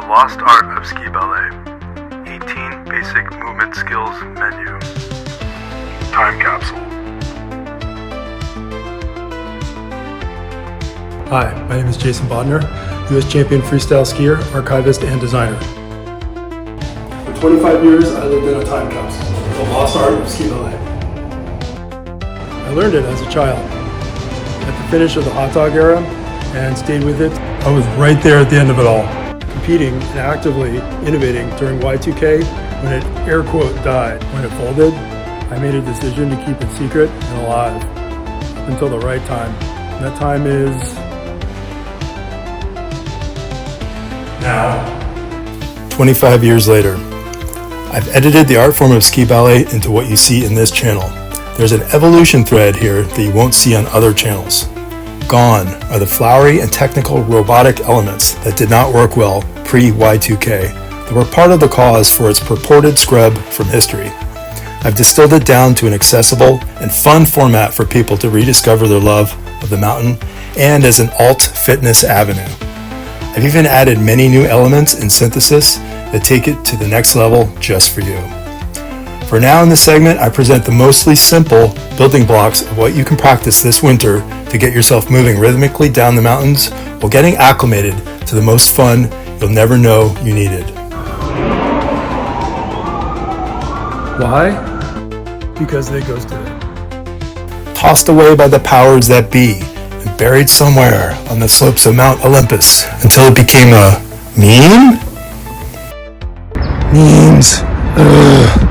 Lost Art of Ski Ballet. 18 Basic Movement Skills Menu. Time Capsule. Hi, my name is Jason Bodnar, US Champion Freestyle Skier, Archivist, and Designer. For 25 years, I lived in a time capsule, the Lost Art of Ski Ballet. I learned it as a child, at the finish of the hot dog era, and stayed with it. I was right there at the end of it all, competing and actively innovating during Y2K when it, air quote, died. When it folded, I made a decision to keep it secret and alive until the right time. And that time is now. 25 years later, I've edited the art form of ski ballet into what you see in this channel. There's an evolution thread here that you won't see on other channels. Gone are the flowery and technical robotic elements that did not work well pre-Y2K, that were part of the cause for its purported scrub from history. I've distilled it down to an accessible and fun format for people to rediscover their love of the mountain and as an alt fitness avenue. I've even added many new elements in synthesis that take it to the next level just for you. For now in this segment, I present the mostly simple building blocks of what you can practice this winter to get yourself moving rhythmically down the mountains while getting acclimated to the most fun you'll never know you needed. Why? Because they ghosted it. Tossed away by the powers that be and buried somewhere on the slopes of Mount Olympus until it became a meme? Memes. Ugh.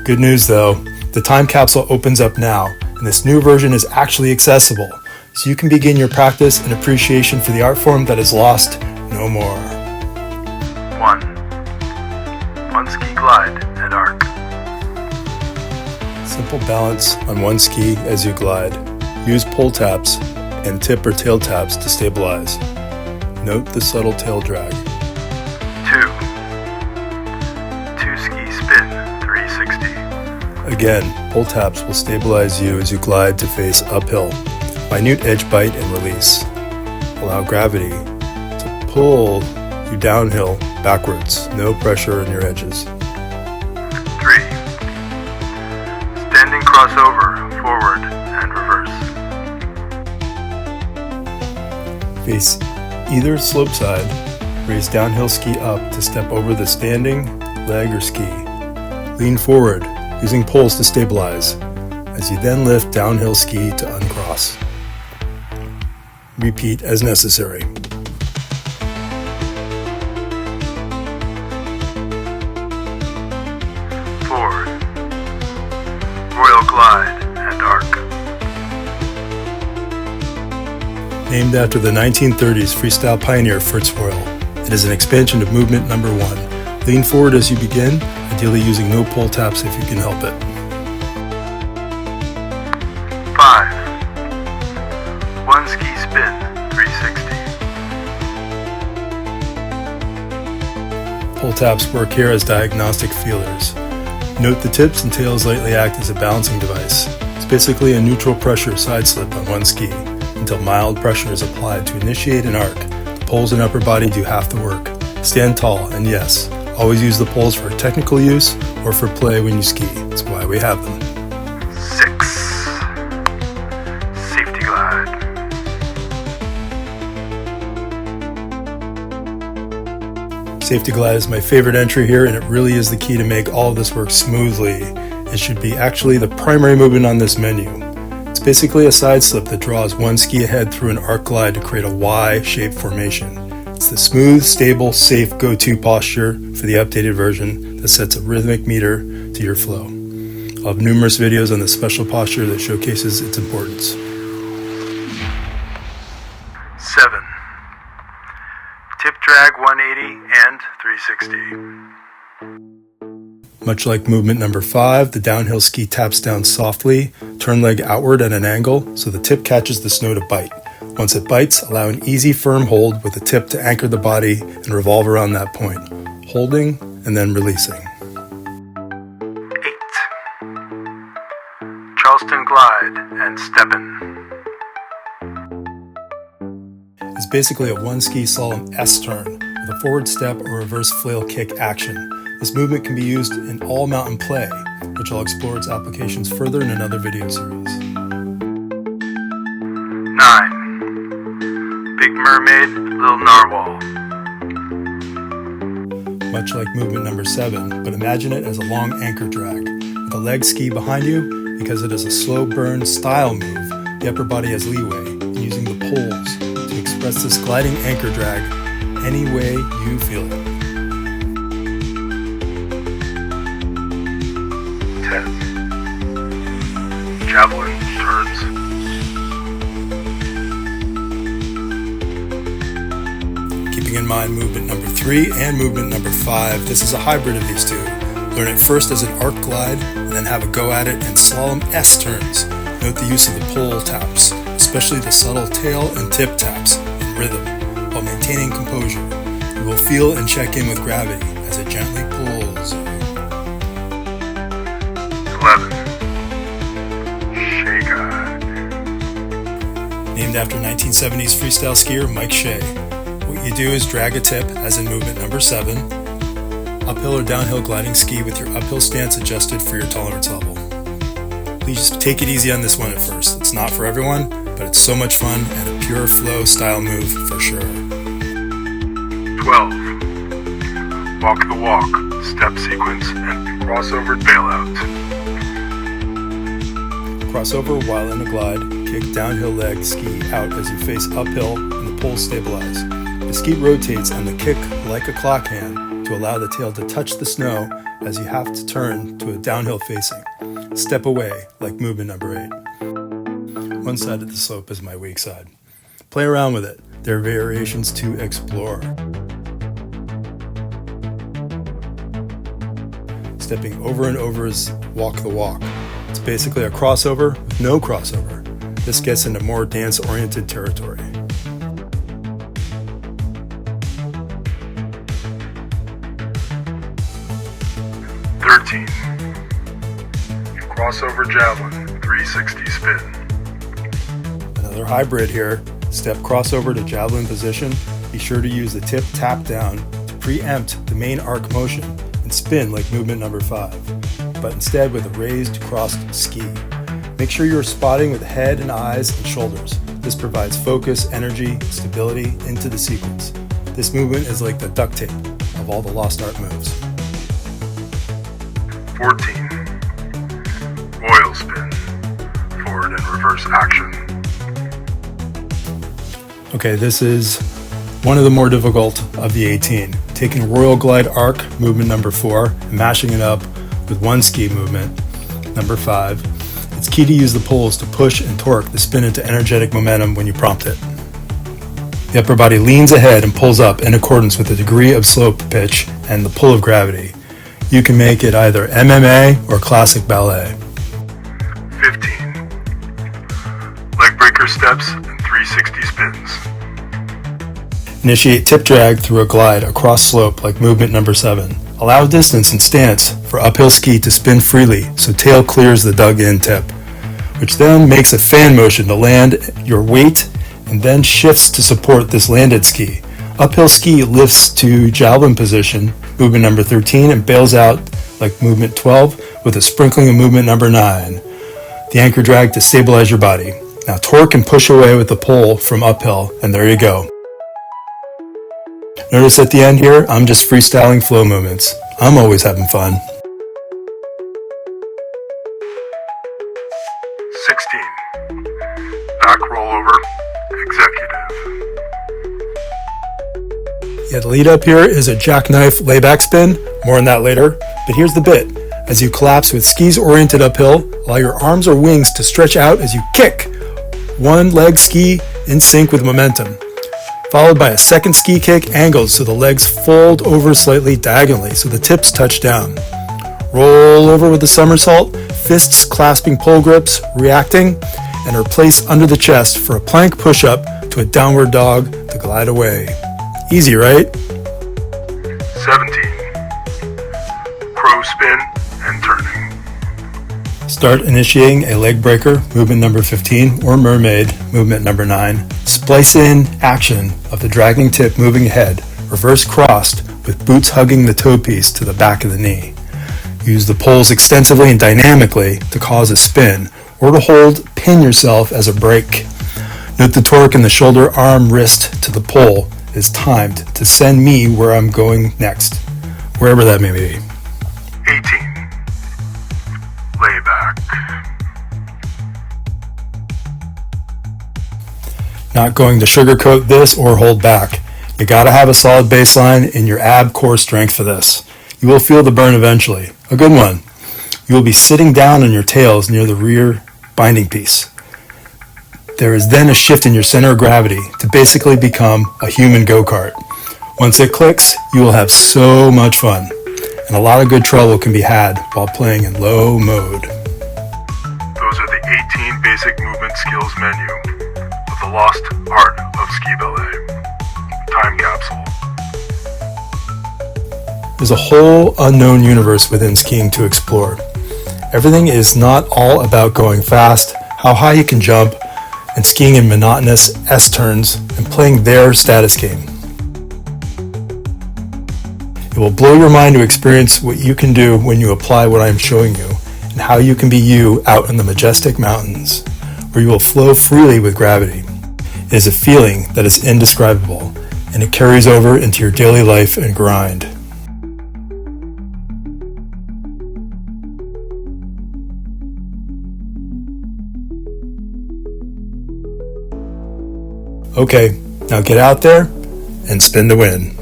Good news though, the time capsule opens up now, and this new version is actually accessible, so you can begin your practice and appreciation for the art form that is lost no more. 1 ski glide and arc. Simple balance on one ski as you glide. Use pull taps and tip or tail taps to stabilize. Note the subtle tail drag. 2 ski spin 360. Again, pull taps will stabilize you as you glide to face uphill. Minute edge bite and release. Allow gravity to pull you downhill backwards. No pressure on your edges. 3 standing crossover forward and reverse. Face either slope side. Raise downhill ski up to step over the standing leg or ski. Lean forward, using poles to stabilize, as you then lift downhill ski to uncross. Repeat as necessary. 4 royal glide and arc. Named after the 1930s freestyle pioneer Fritz Royal, it is an expansion of movement number 1. Lean forward as you begin, ideally using no pull taps if you can help it. 5 1 ski spin 360. Pull taps work here as diagnostic feelers. Note the tips and tails lightly act as a balancing device. It's basically a neutral pressure side slip on one ski until mild pressure is applied to initiate an arc. The poles and upper body do half the work. Stand tall, and yes, always use the poles for technical use or for play when you ski. That's why we have them. 6 safety glide. Safety glide is my favorite entry here, and it really is the key to make all of this work smoothly. It should be actually the primary movement on this menu. It's basically a side slip that draws one ski ahead through an arc glide to create a Y-shaped formation. It's the smooth, stable, safe go-to posture for the updated version that sets a rhythmic meter to your flow. I'll have numerous videos on this special posture that showcases its importance. 7 tip drag 180 and 360. Much like movement number 5, the downhill ski taps down softly, turn leg outward at an angle so the tip catches the snow to bite. Once it bites, allow an easy firm hold with the tip to anchor the body and revolve around that point, holding and then releasing. 8 Charleston glide and steppin'. is basically a one-ski slalom S-turn with a forward step or reverse flail kick action. This movement can be used in all mountain play, which I'll explore its applications further in another video series. 9. Big Mermaid, Little Narwhal. Much like movement number 7, but imagine it as a long anchor drag. With a leg ski behind you, because it is a slow burn style move, the upper body has leeway in using the poles to express this gliding anchor drag any way you feel it. 10. Javelin turns. Keeping in mind movement number 3 and movement number 5, this is a hybrid of these two. Learn it first as an arc glide, and then have a go at it in slalom S-turns. Note the use of the pole taps, especially the subtle tail and tip taps in rhythm, while maintaining composure. You will feel and check in with gravity as it gently pulls. 11. Shake-a. Named after 1970s freestyle skier Mike Shea. What you do is drag a tip, as in movement number 7, uphill or downhill gliding ski with your uphill stance adjusted for your tolerance level. Please take it easy on this one at first. It's not for everyone, but it's so much fun and a pure flow style move for sure. 12. Walk the walk, step sequence, and crossover bailout. Crossover while in a glide, kick downhill leg ski out as you face uphill and the poles stabilize. The ski rotates on the kick like a clock hand to allow the tail to touch the snow as you have to turn to a downhill facing. Step away like movement number 8. One side of the slope is my weak side. Play around with it. There are variations to explore. Stepping over and over is walk the walk. It's basically a crossover with no crossover. This gets into more dance-oriented territory. 13. Crossover javelin, 360 spin. Another hybrid here. Step crossover to javelin position. Be sure to use the tip tap down to preempt the main arc motion and spin like movement number 5, but instead with a raised crossed ski. Make sure you're spotting with head and eyes and shoulders. This provides focus, energy, stability into the sequence. This movement is like the duct tape of all the lost art moves. 14. Royal spin, forward and reverse action. Okay, this is one of the more difficult of the 18. Taking Royal Glide Arc, movement number 4, and mashing it up with one ski movement, number 5. It's key to use the poles to push and torque the spin into energetic momentum when you prompt it. The upper body leans ahead and pulls up in accordance with the degree of slope pitch and the pull of gravity. You can make it either MMA or classic ballet. 15. Leg breaker steps and 360 spins. Initiate tip drag through a glide across slope like movement number 7. Allow distance and stance for uphill ski to spin freely so tail clears the dug-in tip, which then makes a fan motion to land your weight and then shifts to support this landed ski. Uphill ski lifts to javelin position, movement number 13, and bails out like movement 12 with a sprinkling of movement number 9. The anchor drag to stabilize your body. Now torque and push away with the pole from uphill, and there you go. Notice at the end here, I'm just freestyling flow movements. I'm always having fun. 16. Back rollover, executive. Yeah, the lead up here is a jackknife layback spin. More on that later. But here's the bit. As you collapse with skis oriented uphill, allow your arms or wings to stretch out as you kick. One leg ski in sync with momentum, followed by a second ski kick angled so the legs fold over slightly diagonally so the tips touch down. Roll over with a somersault, fists clasping pole grips, reacting, and are placed under the chest for a plank push-up to a downward dog to glide away. Easy, right? 17. Crow spin and turning. Start initiating a leg breaker, movement number 15, or mermaid, movement number 9. Splice in action of the dragging tip moving ahead, reverse crossed with boots hugging the toe piece to the back of the knee. Use the poles extensively and dynamically to cause a spin, or to pin yourself as a brake. Note the torque in the shoulder, arm, wrist to the pole is timed to send me where I'm going next, wherever that may be. 18. Lay back. Not going to sugarcoat this or hold back. You gotta have a solid baseline in your ab core strength for this. You will feel the burn eventually. A good one. You will be sitting down on your tails near the rear binding piece. There is then a shift in your center of gravity to basically become a human go-kart. Once it clicks, you will have so much fun, and a lot of good trouble can be had while playing in low mode. Those are the 18 basic movement skills menu of the lost art of ski ballet. Time capsule. There's a whole unknown universe within skiing to explore. Everything is not all about going fast, how high you can jump, and skiing in monotonous S-turns and playing their status game. It will blow your mind to experience what you can do when you apply what I am showing you, and how you can be you out in the majestic mountains, where you will flow freely with gravity. It is a feeling that is indescribable, and it carries over into your daily life and grind. Okay, now get out there and spin to win.